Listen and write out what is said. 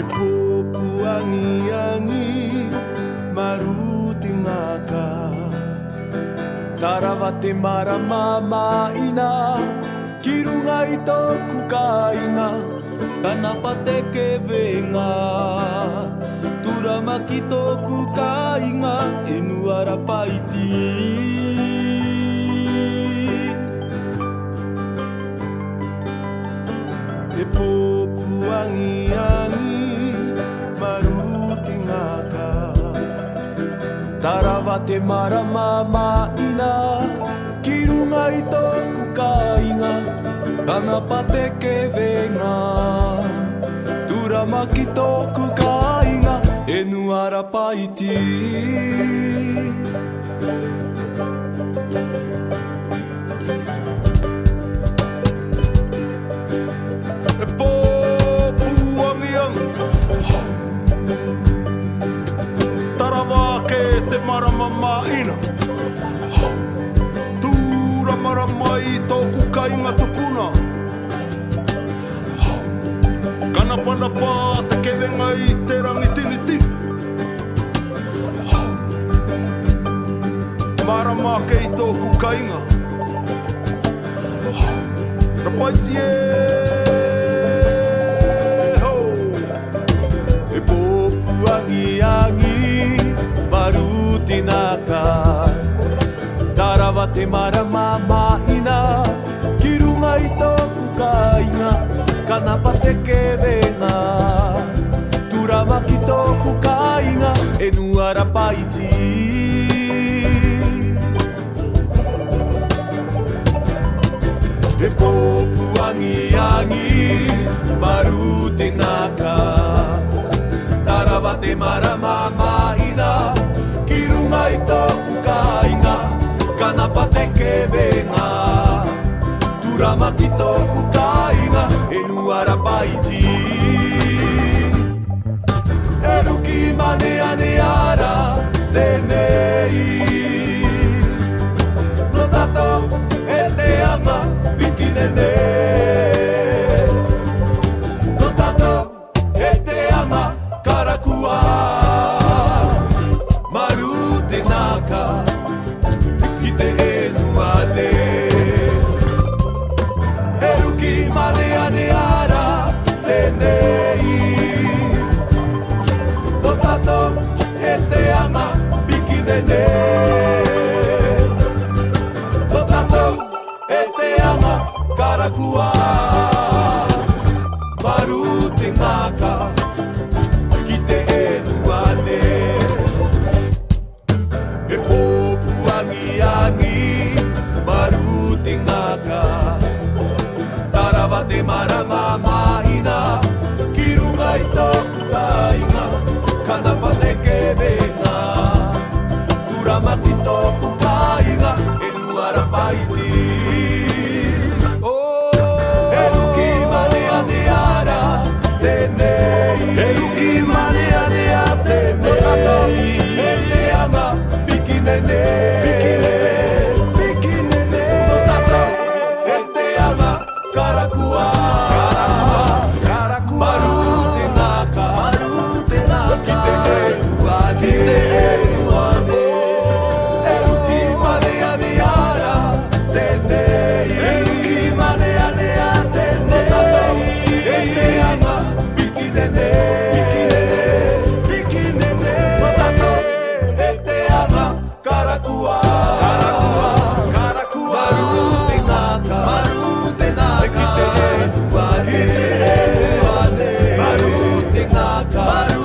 E popu angi-angi maruti ngaka Tarawa te marama maina Ki runga i tōku kāinga Kanapa te kewenga Turama ki tōku kāinga E nuara paiti E popu angi-angi maruti ngaka Tarawa te marama maina Ki runga i tōku kāinga Kanapa te kewenga Turama ki tōku kāinga E nuara paiti E popu angi-angi Tarawa ke te marama maina Tura marama i tōku kāinga tupuna Kanapa te kewenga i te rangi tiniti Marama ke i tōku kāinga Rapaiti e ho E popu angi-angi maruti naka Tarawa te marama maina Ki runga i tōku kāinga Kanapa te kewenga Turama ki tōku kāinga E nuara paiti E popu angi-angi maruti naka Tarawa te marama maina Ki runga i tōku kāinga Kanapa te kewenga Turama ki tōku kāinga E nuara paiti E ruki mane ane ara Tenei No tato e te ama Piki nene No tato e te ama Karakua Maruti naka Ki te enua le E ruki mane ane ara Tenei No tato e te ama Piki nene No tato e te ama Karakua Maruti ngaka Ki te enua le E popu angi-angi Maruti ngaka Tarawa te marama maina Ki runga i tōku kāinga Kanapa te kewenga Turama ki tōku kāinga E nuara paiti E ruki mane ane ara Tenei E ruki mane ane a tenei No tato e te ama Piki nene Piki nene No tato e te ama Karakua Maruti naka Ki te enua Ki te enua ne E ruki mane ane ara Tenei E ruki mane ane a No tato tenei e te ama Piki nene Piki nene No tato e te ama Karakua Maruti naka Ki te enua ne Maruti naka